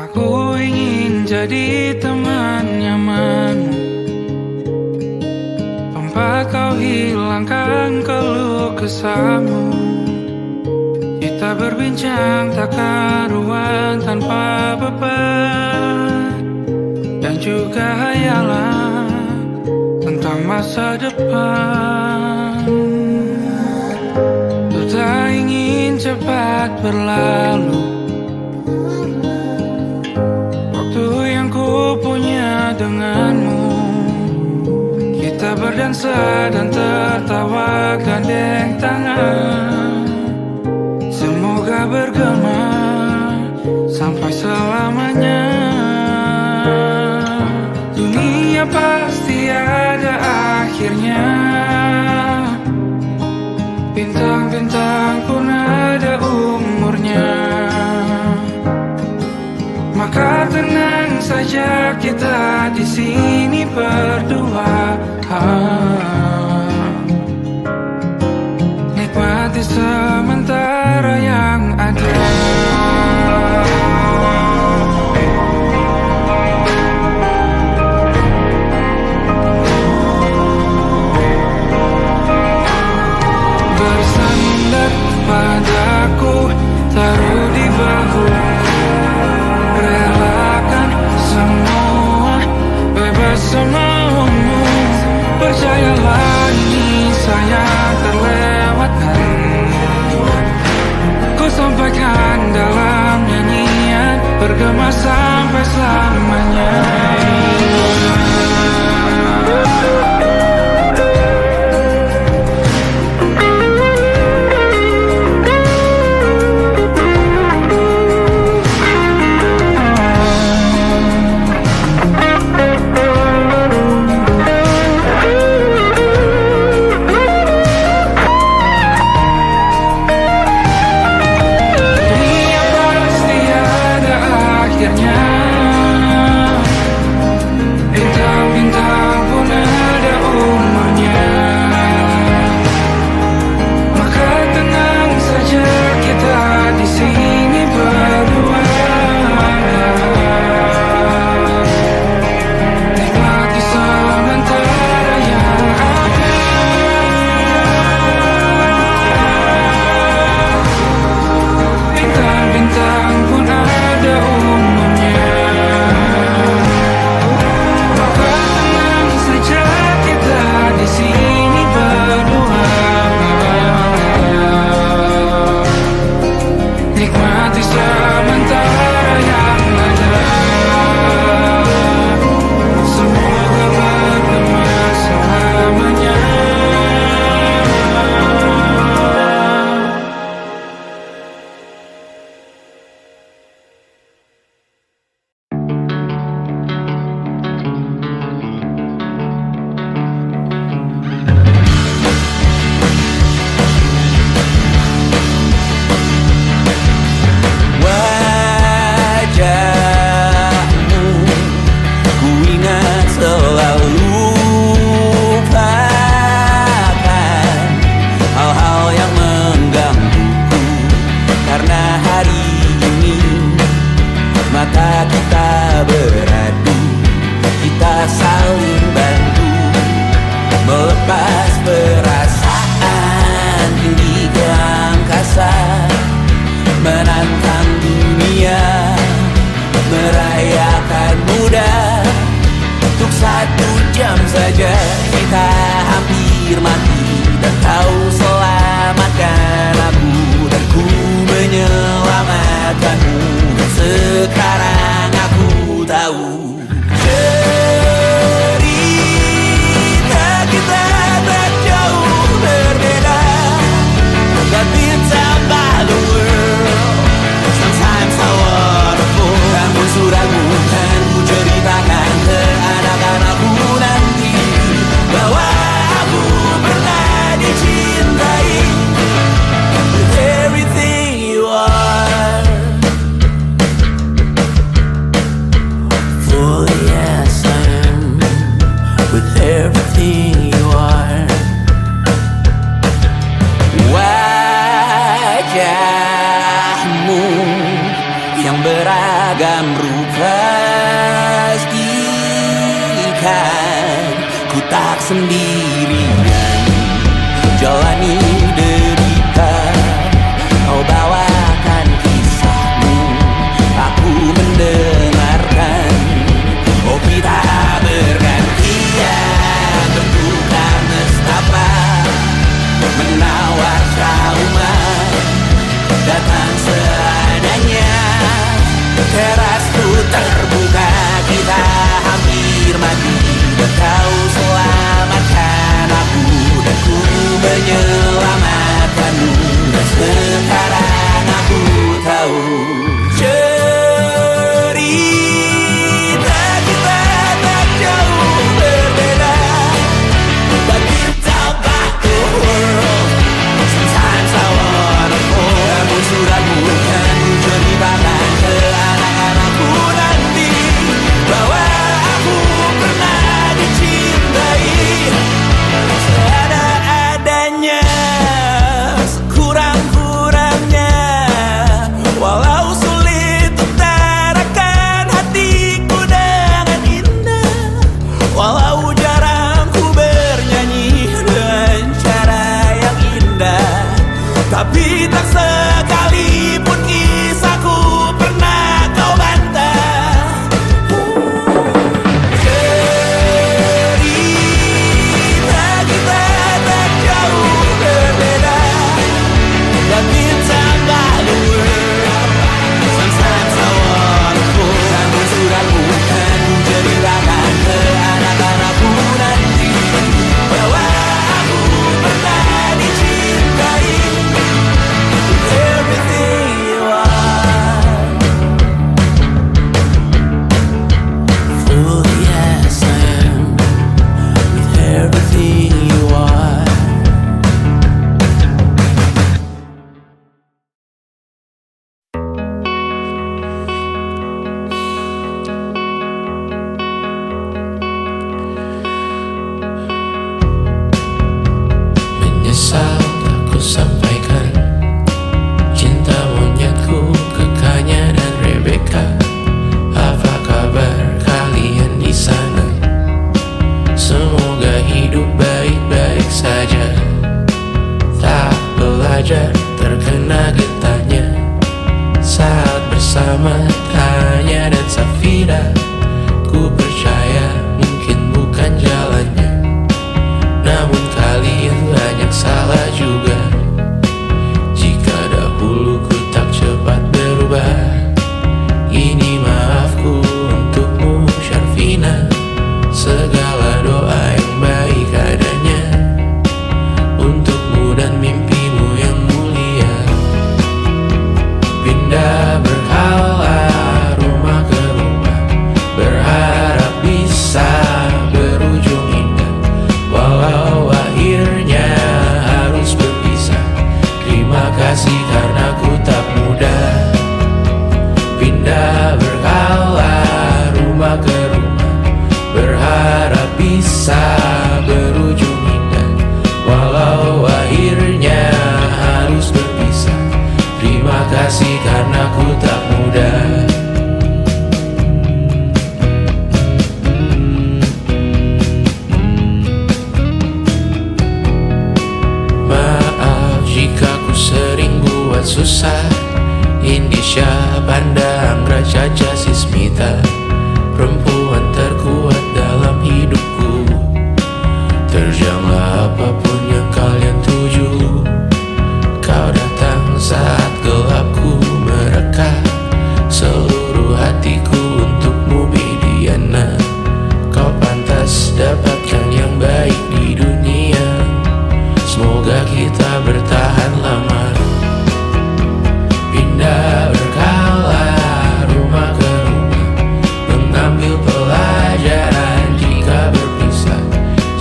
Aku ingin jadi teman nyamanmu, tempat kau hilangkan keluh kesahmu. Kita berbincang tak karuan tanpa beban, dan juga hayalan tentang masa depan. Ku tak ingin cepat berlalu waktu yang ku punya denganmu. Kita berdansa dan tertawa gandeng tangan, semoga bergema sampai selamanya. Dunia pasti ada akhirnya, bintang-bintang pun ada umurnya. Maka tenang saja kita di sini berdua, nikmati sementara yang ada. Bersandar padaku, taruh di bahu, relakan semua, bebas semaumu. Percayalah ini sayang terlewatkan, ku sampaikan dalam nyanyian, bergema sampai selamanya. Bintang-bintang pun ada umurnya. Maka tenang saja kita di sini berdua, nikmati sementara yang ada. Bintang-bintang pun ada umurnya. Di sini berdua, nikmati sementara yang ada. Semoga bergema selamanya. Wajahmu yang beragam rupa pastikan ku tak sendirian jalani derita. Kau bawakan kisahmu, aku mendengarkan. Oh kita bergantian, bertukar nestapa, menawar trauma, datang seadanya. Terasku terbuka, kita hampir mati, dan kau selamatkan aku, dan ku menyelamatkanmu. Dan sekarang aku tahu cerita kita tak jauh berbeda. But you talk about the world, sometimes I wanna fall. Namun suratmu kan ku ceritakan ke anak-anakku nanti, bahwa aku pernah dicintai seada-adanya, sekurang-kurangnya. Walau sulit utarakan hatiku dengan indah, walau jarang ku bernyanyi dengan cara yang indah, tapi tak sekalipun kisahku pernah kau bantah. Cerita kita tak jauh berbeda, but it's about the world. Sometimes I wanna fall. Namun suratmu kan ku ceritakan ke anak-anakku nanti, bahwa aku pernah dicintai. Everything you are, fully as I am, with everything you are. Menyesal tak ku sampaikan cinta monyetku ke Kanya dan Rebecca. Apa kabar kalian di sana? Semoga hidup baik-baik saja. Tak belajar terkena getahnya saat bersama Tanya dan Safira. Ku percaya mungkin bukan jalannya, namun kalian banyak salah juga. Jika dahulu ku tak cepat berubah, ini maafku untukmu Syarfina. Segala doa yang baik adanya untukmu dan mimpimu yang mulia. Pindah berhala rumah ke rumah, berharap bisa berujung indah, walau akhirnya harus berpisah. Terima kasih karena ku tak mudah. Pindah berhala rumah ke rumah, berharap bisa berujung indah, walau akhirnya harus berpisah. Terima kasih karena ku tak mudah. Maaf jika ku sering buat susah. Indisha, Banda, Anggra, Caca, Sismita, perempuan terkuat dalam hidupku. Terjanglah apapun yang kalian tuju. Kau datang saat gelapku mereka, seluruh hatiku untukmu Bidiana. Kau pantas dapatkan yang baik di dunia. Semoga kita bertahan lama. Pindah berkala rumah ke rumah, mengambil pelajaran jika berpisah.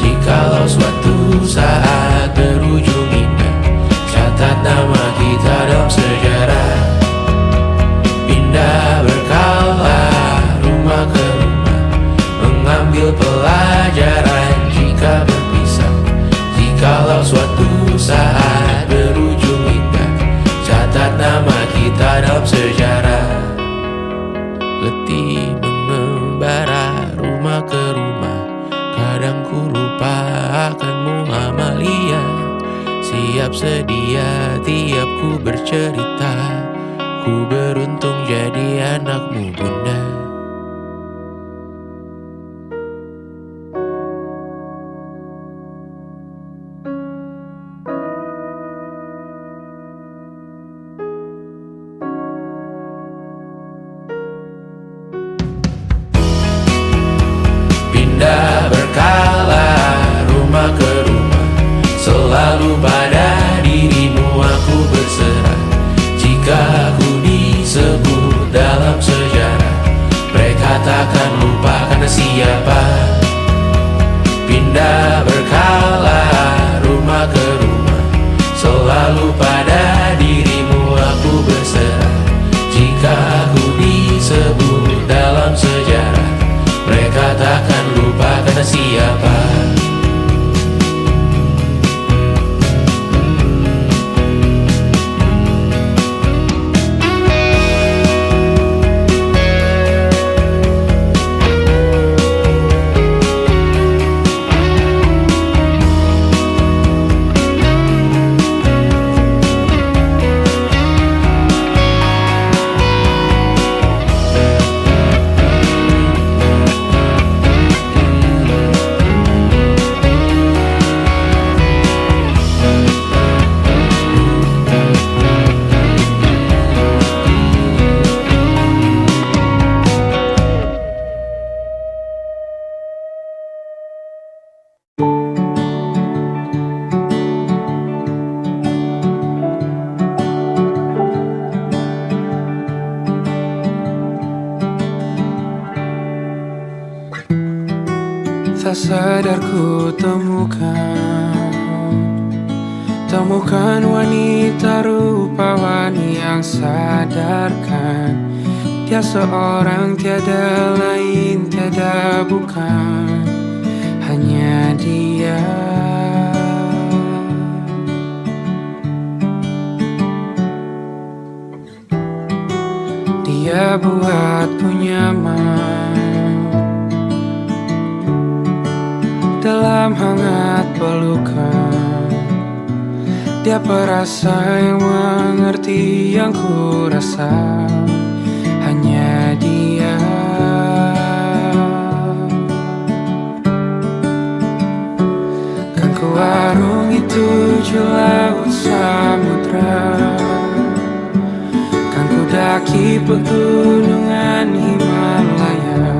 Jikalau suatu saat berujung indah, catat nama kita dalam sejarah. Pindah berkala rumah ke rumah, mengambil pelajaran jika berpisah. Jikalau suatu saat berujung indah, catat nama kita dalam sejarah. Letih akanmu Amalia. Siap sedia tiap ku bercerita, ku beruntung jadi anakmu bunda. Pindah berkala rumah ke rumah, selalu pada dirimu aku berserah. Jika aku disebut dalam sejarah, mereka takkan lupa karena siapa. Pindah berkala rumah ke rumah, selalu pada dirimu aku berserah. Jika aku disebut dalam sejarah, mereka takkan lupa karena siapa. Tak sadar ku temukan wanita rupawan yang sadarkan dia seorang, tiada lain, tiada bukan, hanya dia. Dia buatku nyaman dalam hangat pelukan. Dia perasa yang mengerti yang ku rasa, hanya dia. Kan ku arungi 7 laut samudra, kan ku daki pegunungan Himalaya.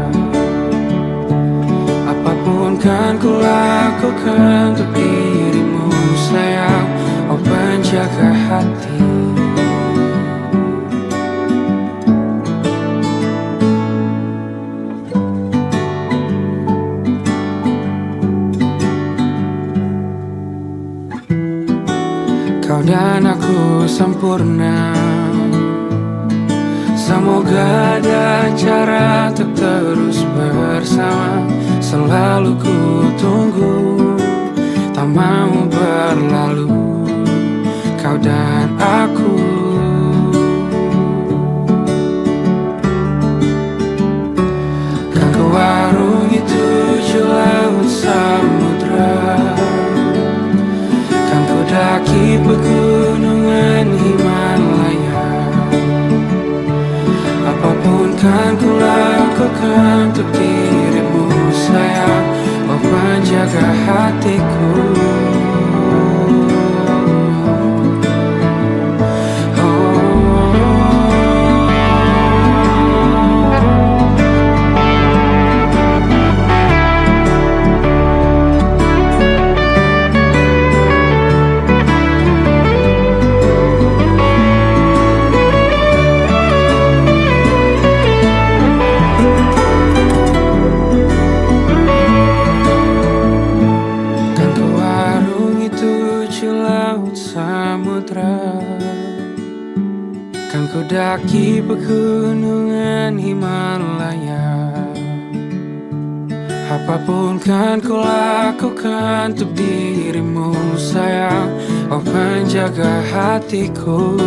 Apapun kan ku lakukan untuk dirimu sayang, oh penjaga hati. Kau dan aku sempurna, semoga ada cara untuk terus bersama. Selalu ku tunggu, tak mau berlalu, kau dan aku. Kan ku arungi 7 laut samudra, kan ku daki pegunungan Himalaya. Apapun kan ku lakukan untuk dirimu sayang, oh penjaga hatiku. Kan ku daki pegunungan Himalaya. Apapun kan ku lakukan untuk dirimu sayang, oh penjaga hatiku.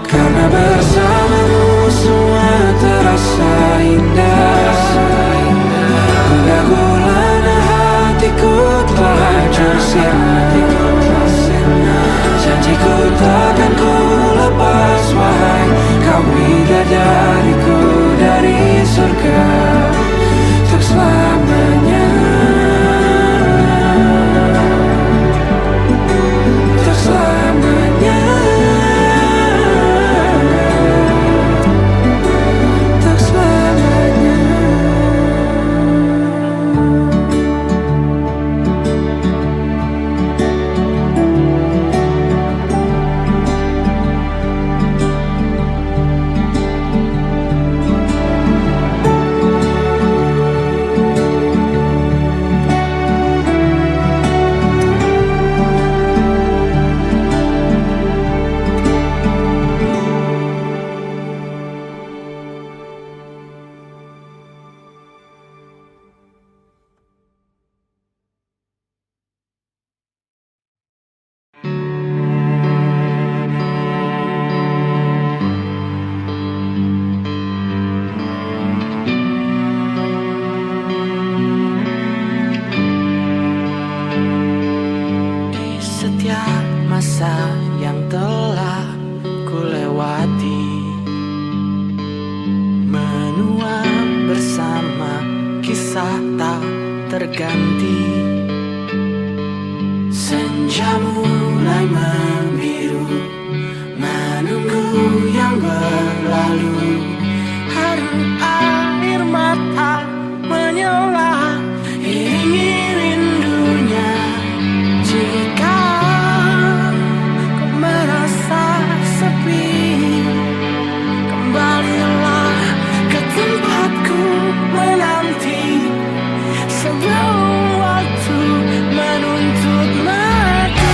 Karena bersamamu semua terasa indah. masa yang telah ku lewati, menua bersama kisah tak terganti. Senja mulai membiru, menunggu yang berlalu. Haru air mata menyala, iringi rindunya. Jika kau merasa sepi, kembalilah ke tempatku menanti. Sebelum waktu menuntut mati.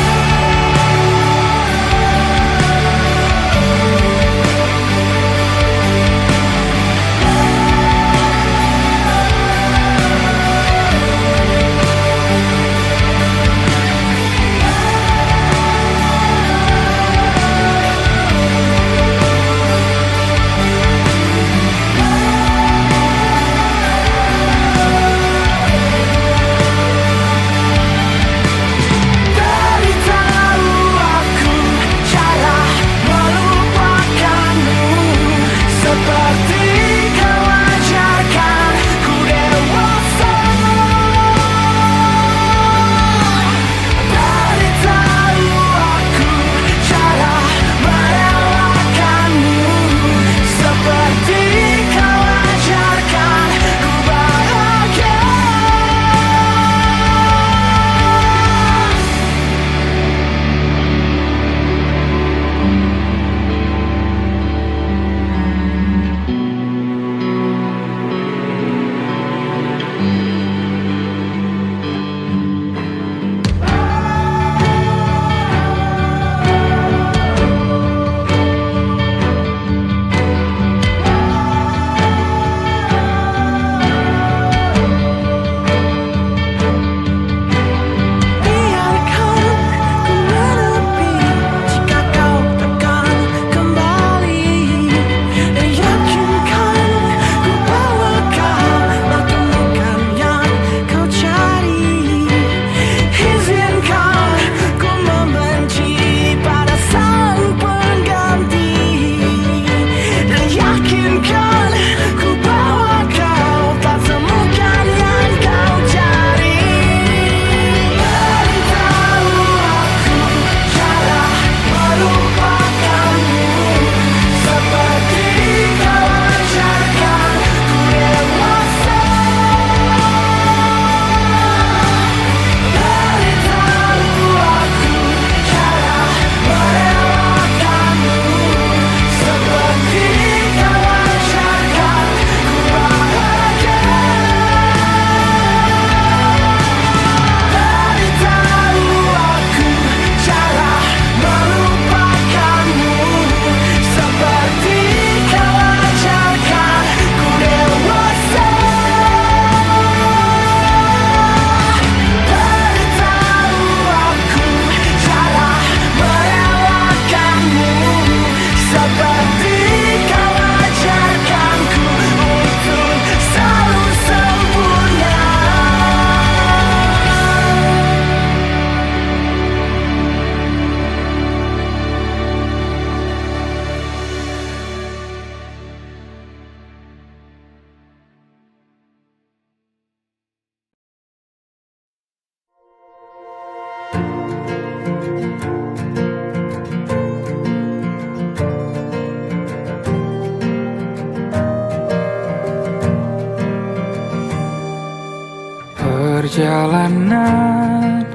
Perjalanan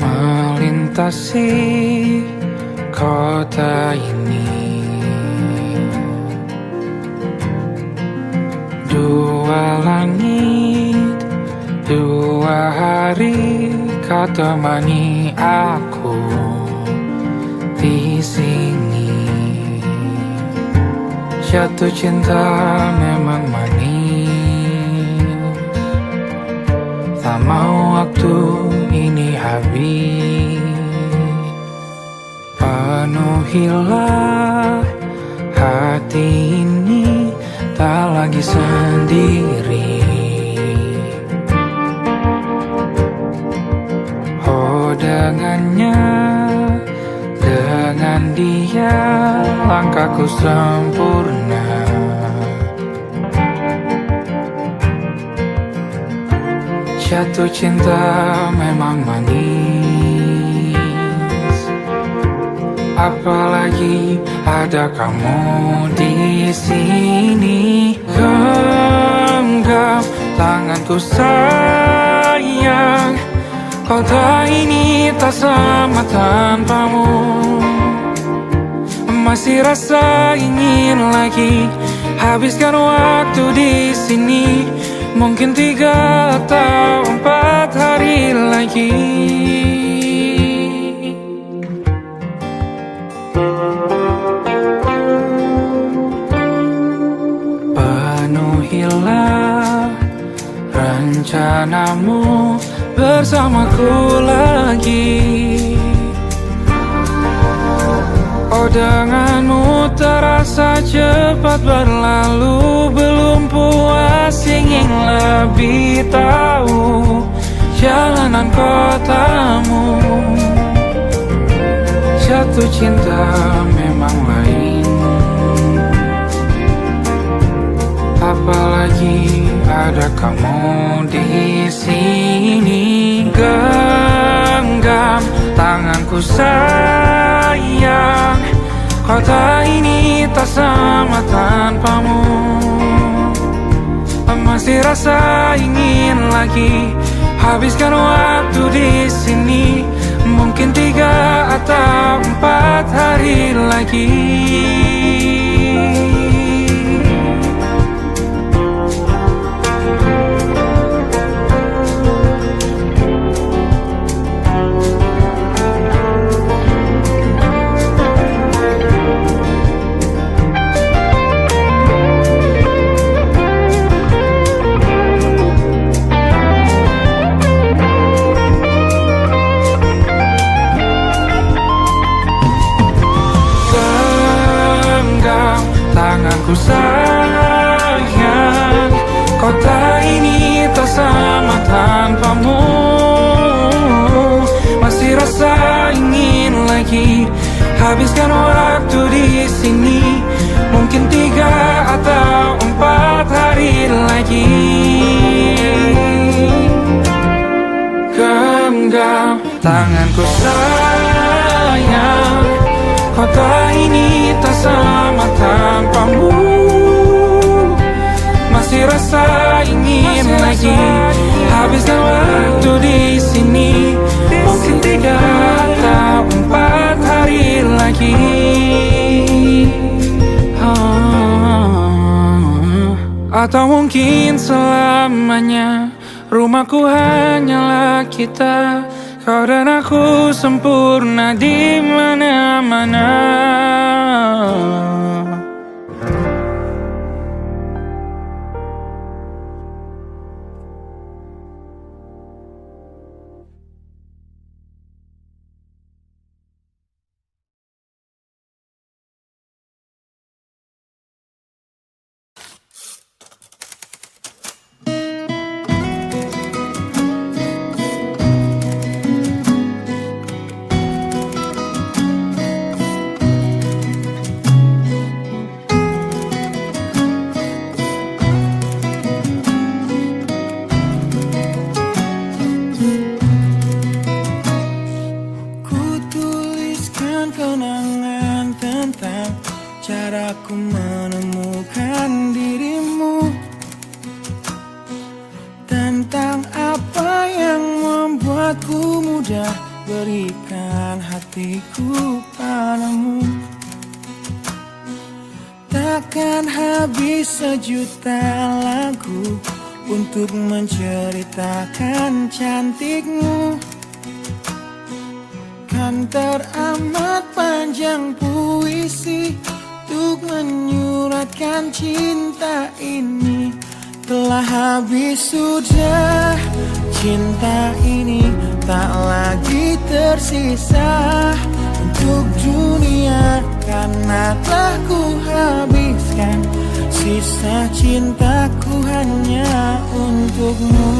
melintasi kota ini, dua langit, dua hari kau temani aku di sini. Jatuh cinta memang manis, tak mau waktu ini habis. Penuhilah hati ini, tak lagi sendiri. Oh dengannya saja langkahku sempurna. Jatuh cinta memang manis, apalagi ada kamu di sini. Genggam tanganku sayang, kota ini tak sama tanpamu. Masih rasa ingin lagi habiskan waktu di sini. Mungkin 3 atau 4 hari lagi. Penuhilah rencanamu bersamaku lagi. Oh, denganmu terasa cepat berlalu. Belum puas ingin lebih tahu jalanan kotamu. Jatuh cinta memang lain, apalagi ada kamu di sini. Genggam tanganku sayang, kota ini tak sama tanpamu. Masih rasa ingin lagi habiskan waktu di sini. Mungkin 3 atau 4 hari lagi. Tanganku sayang, kota ini tak sama tanpamu. Masih rasa ingin lagi habiskan waktu di sini. Mungkin 3 atau 4 hari lagi. Genggam tanganku sayang, kota ini tak sama tanpamu. Masih rasa ingin lagi habiskan waktu di sini. Mungkin 3 atau 4 hari lagi. Atau mungkin selamanya. Rumahku hanyalah kita, kau dan aku sempurna di mana-mana. Caraku menemukan dirimu, tentang apa yang membuatku mudah berikan hatiku padamu. Takkan habis 1 juta lagu untuk menceritakan cantikmu. Kan teramat panjang puisi untuk menyuratkan cinta ini. Telah habis sudah, cinta ini tak lagi tersisa untuk dunia, karena telah ku habiskan sisa cintaku hanya untukmu.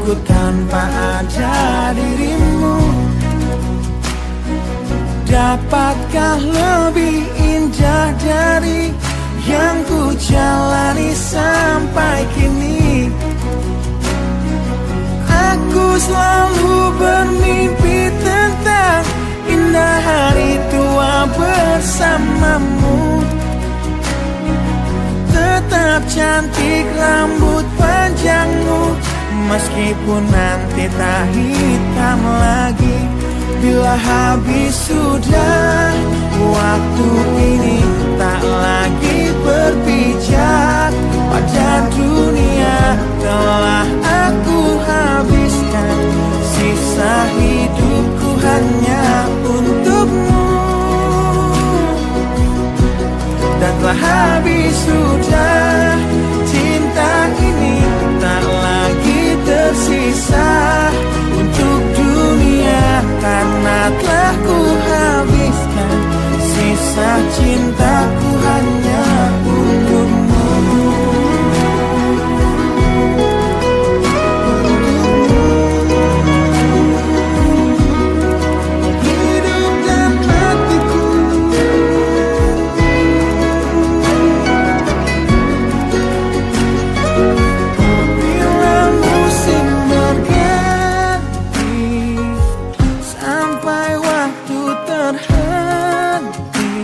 hidupku tanpa ada dirimu? Dapatkah lebih indah dari yang ku jalani sampai kini? Aku selalu bermimpi tentang indah hari tua bersamamu. Tetap cantik rambut panjangmu, meskipun nanti tak hitam lagi. Bila habis sudah waktu ini, tak lagi berpijak pada dunia. Telah aku habiskan sisa hidupku hanya untukmu. Dan telah habis sudah cinta ini, tak lagi tersisa untuk dunia. Karena telah ku habiskan sisa cintaku hanya untukmu. Hidup dan matiku, bila musim berganti, sampai waktu terhenti,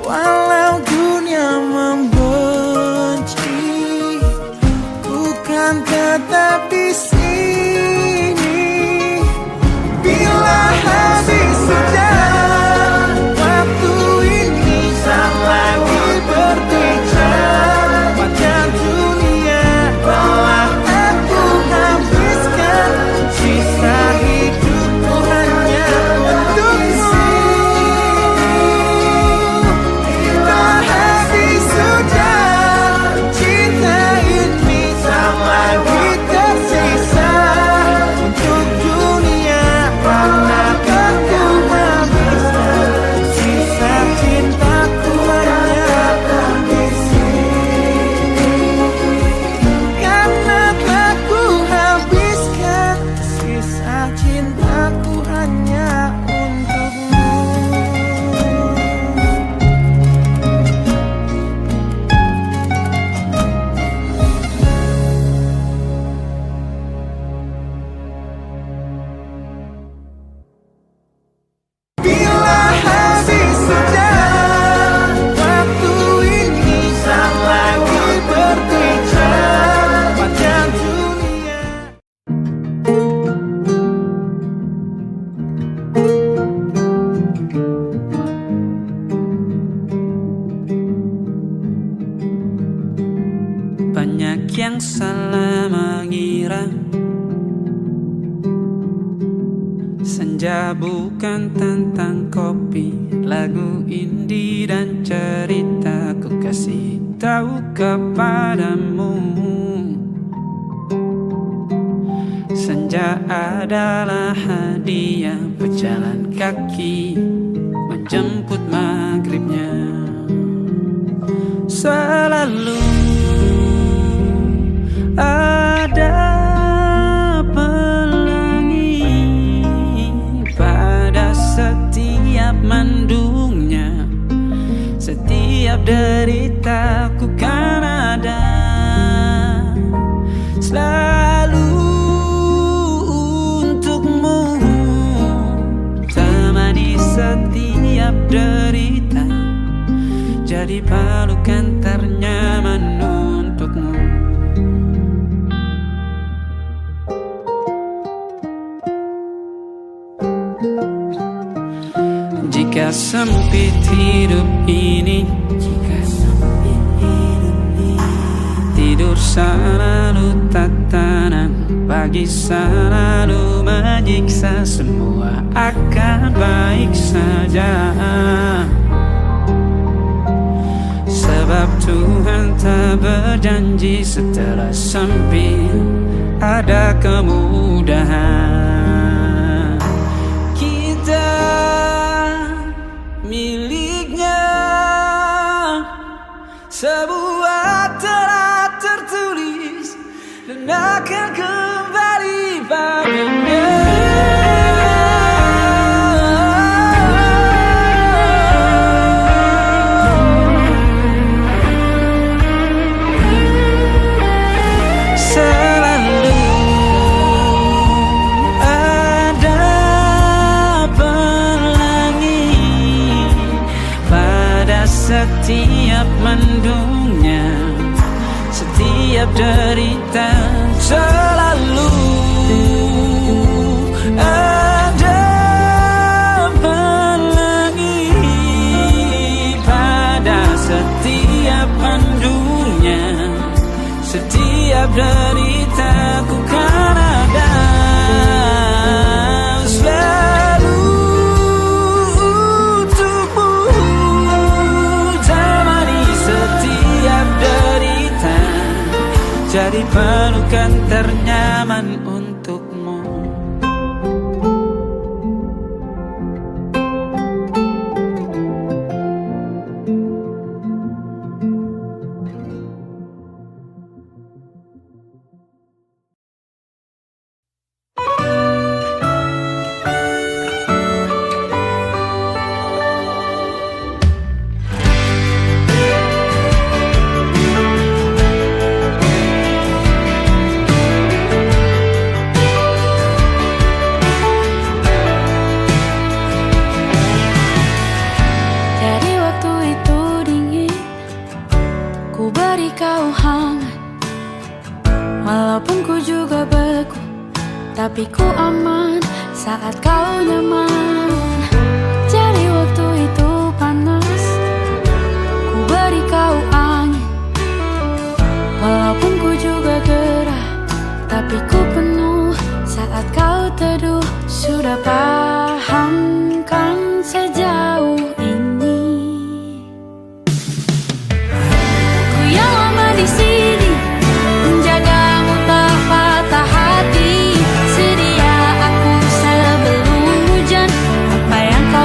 walau dunia membenci, ku kan tetap di sini. Bila habis sudah waktu ini, tak lagi berpijak pada dunia. Telah aku habiskan sisa hidupku hanya untukmu. Bila habis sudah cinta ini, tak lagi tersisa untuk dunia. Karena aku habiskan sisa cintaku hanya di sini. Karena telah ku habiskan sisa cintaku hanya untukmu. Bila habis sudah waktu ini, tak lagi berpijak pada dunia. Banyak yang salah mengira senja bukan tentang kopi, lagu indie dan cerita. Ku kasih tahu kepadamu, senja adalah hadiah pejalan kaki menjemput maghribnya. Selalu ada pelangi pada setiap mendungnya. Setiap deritaku kan ada selalu untukmu. Temani setiap derita, jadi pelukan ternyaman untukmu. Jika sempit hidup ini, tidur selalu tatanan, pagi selalu menyiksa, semua akan baik saja. Sebab Tuhan tak berjanji setelah sempit ada kemudahan. Kita miliknya, sebuah telah tertulis dan akan kembali. setiap mendungnya, setiap derita selalu ada pelangi pada setiap mendungnya, setiap deritaku kan ada selalu untukmu, temani setiap derita, jadi pelukan ternyaman untukmu. Tapi ku aman saat kau nyaman. Jadi waktu itu panas, ku beri kau angin. Walaupun ku juga gerah, tapi ku penuh saat kau teduh. Sudah paham kan sejauh ini? Ku yang lama di sini, menjagamu tak patah hati.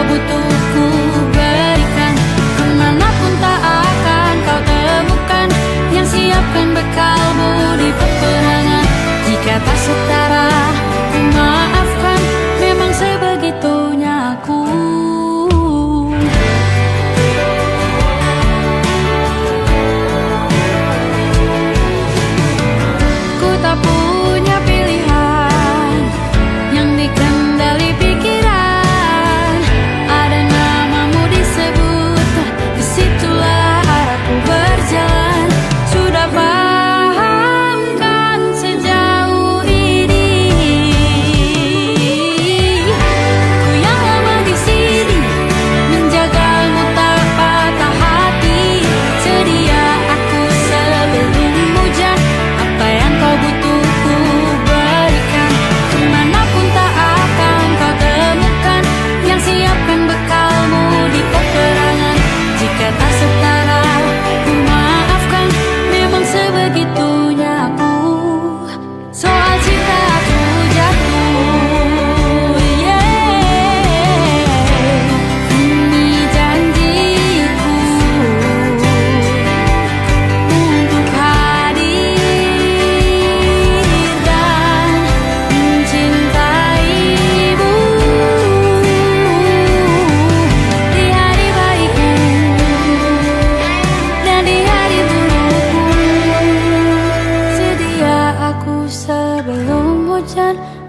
Butuh ku berikan, kemanapun tak akan kau temukan yang siapkan bekalmu di peperangan. Jika tak setara, ku maafkan, memang sebegitunya aku. Ku tak punya pilihan yang dikendali pikiran.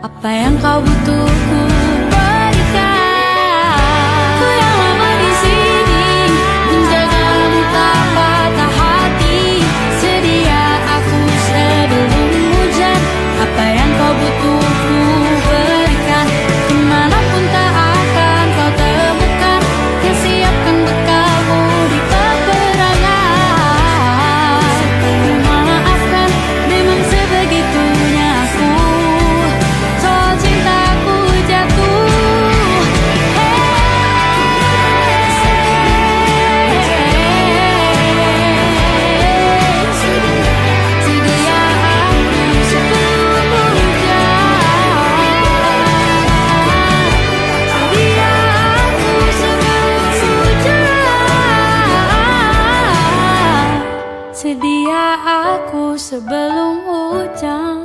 Apa yang kau butuh ku berikan. Ku yang lama di sini, menjagamu tak patah hati. Sedia aku sebelum hujan. Apa yang kau butuh ku berikan. Kemanapun tak akan kau temukan yang siapkan bekalmu di peperangan. Ku maafkan, memang sebegitunya aku. Cintaku jatuh, sedia aku sebelum hujan. Sedia aku sebelum hujan. Sedia aku sebelum hujan.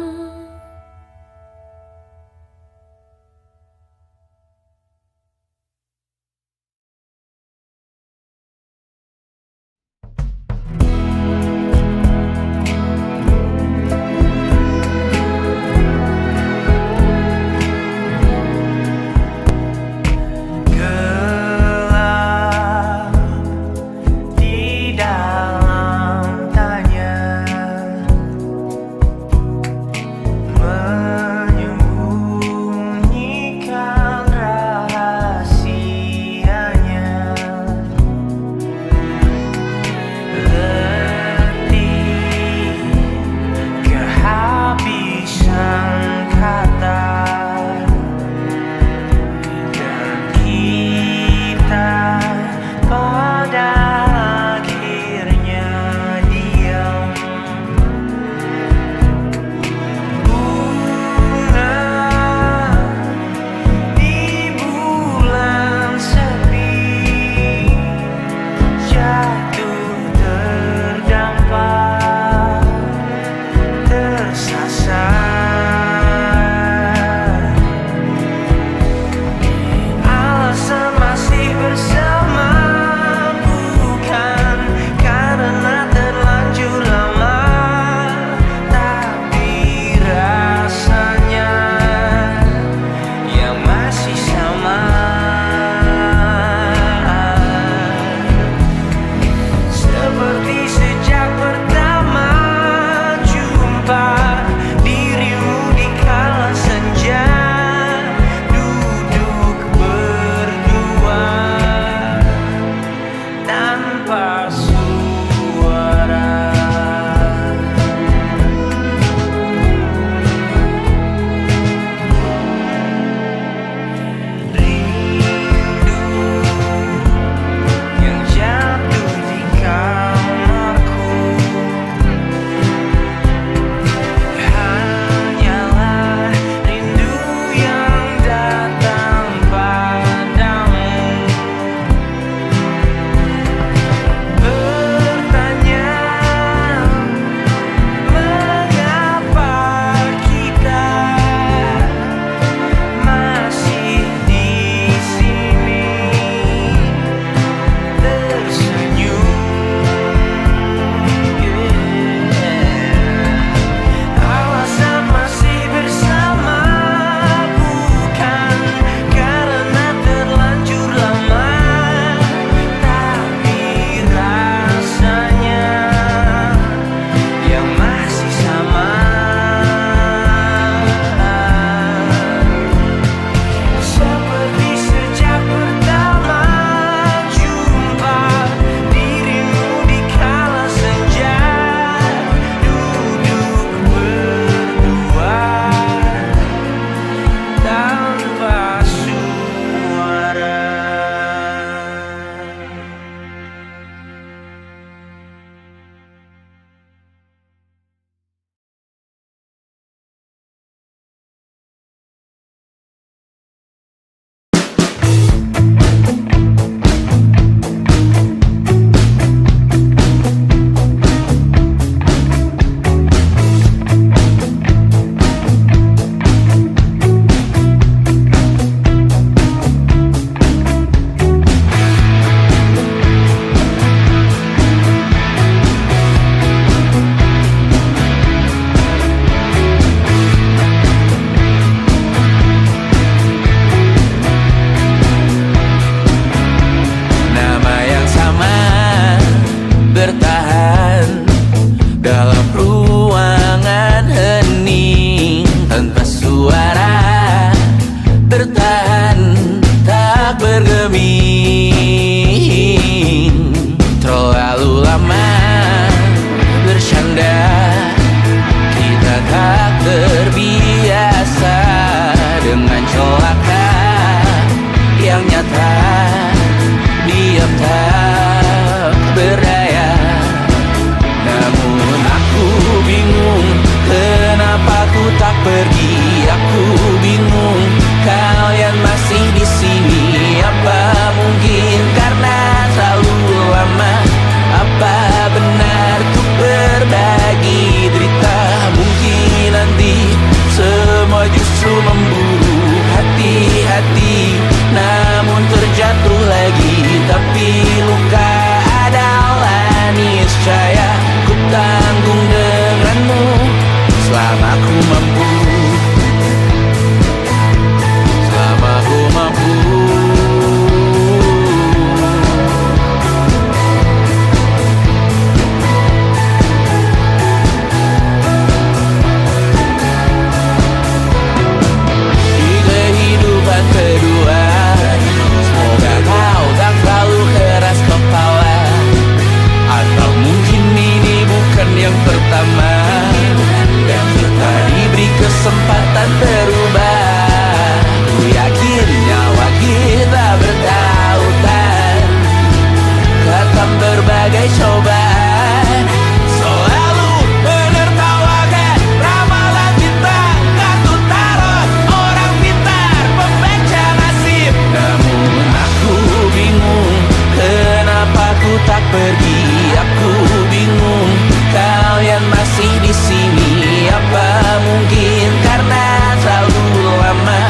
pergi. Aku bingung, kalian masih di sini. Apa mungkin karena terlalu lama?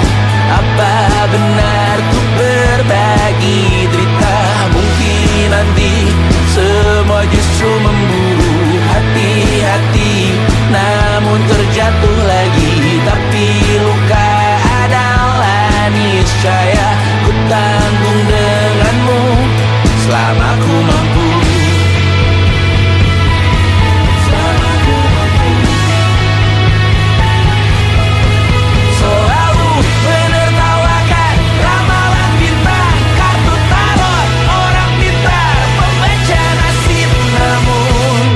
Apa benar ku berbagi derita? Mungkin nanti semua justru memburu hati-hati, namun terjatuh lagi. Tapi luka adalah niscaya, ku tanggung denganmu selama ku mampu. Selalu menertawakan ramalan bintang, kartu tarot orang pintar, pembaca nasib. Namun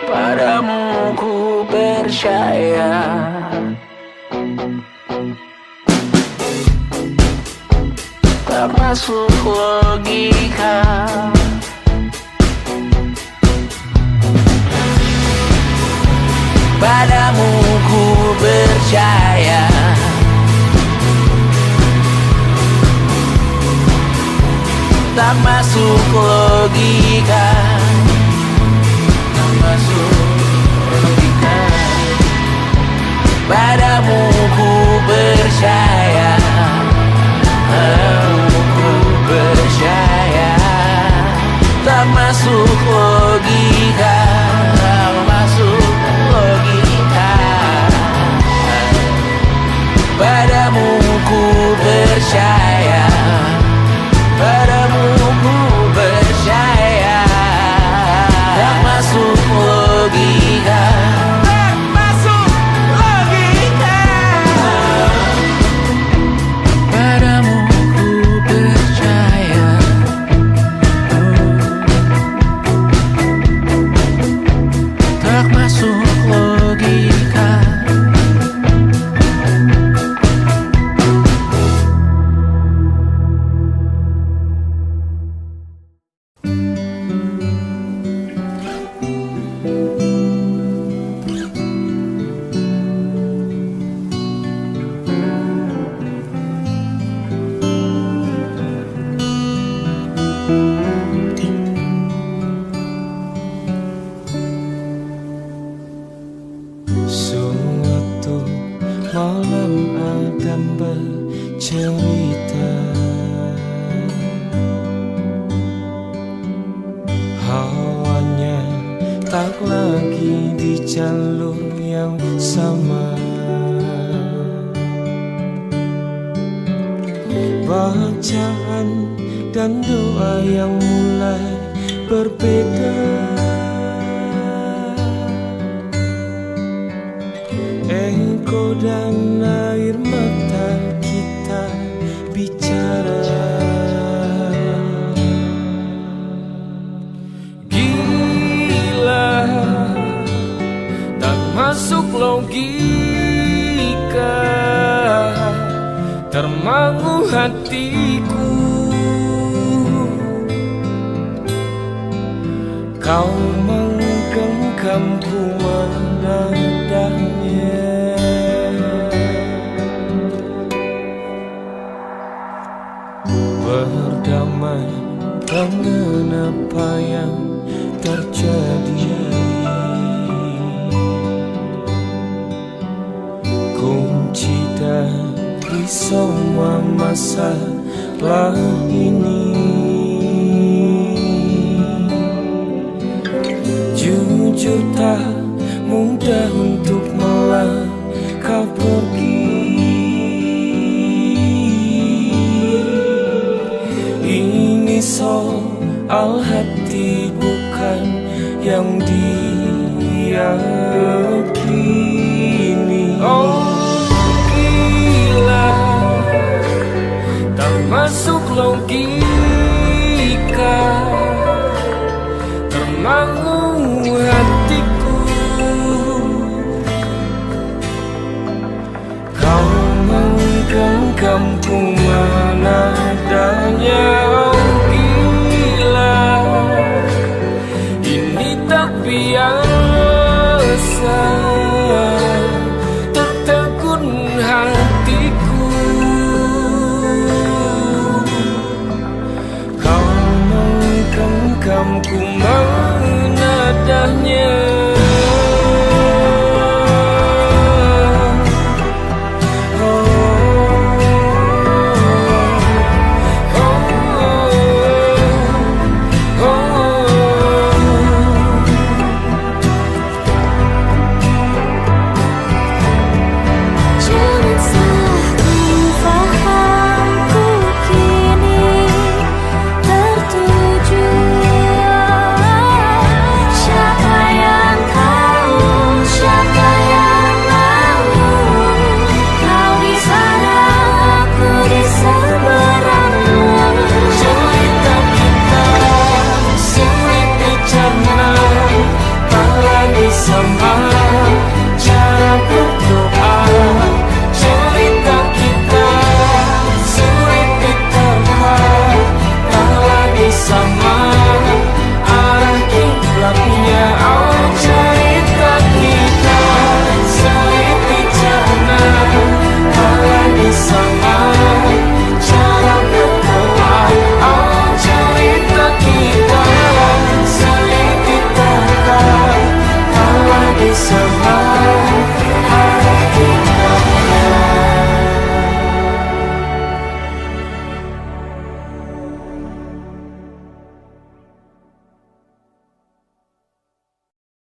padamu ku percaya. Tak masuk logika. Padamu ku percaya. Tak masuk logika. Tak masuk logika. Padamu ku percaya. Ku percaya. Tak masuk logika. Tak masuk logika. Padamu ku percaya. Padamu ku percaya. Tak masuk logika. Tak masuk logika. Padamu ku percaya. Tak masuk logika. Suatu malam Adam bercerita, hawanya tak lagi di jalur yang sama. Bacaan dan doa yang mulai berbeda. Engkau dan air mata kita bicara. Gila, tak masuk logika, termangu hatiku. Kau menggenggamku menadanya. Berdamai dengan apa yang terjadi. Kunci dari semua masalah ini, jujur tak mudah untuk melangkah pergi. Ini soal hati bukan yang diyakini. Oh gila, tak masuk logika, termangu hatiku. Kau menggenggamku menadanya. Biasa tertegun hatiku. mampu menadahnya. So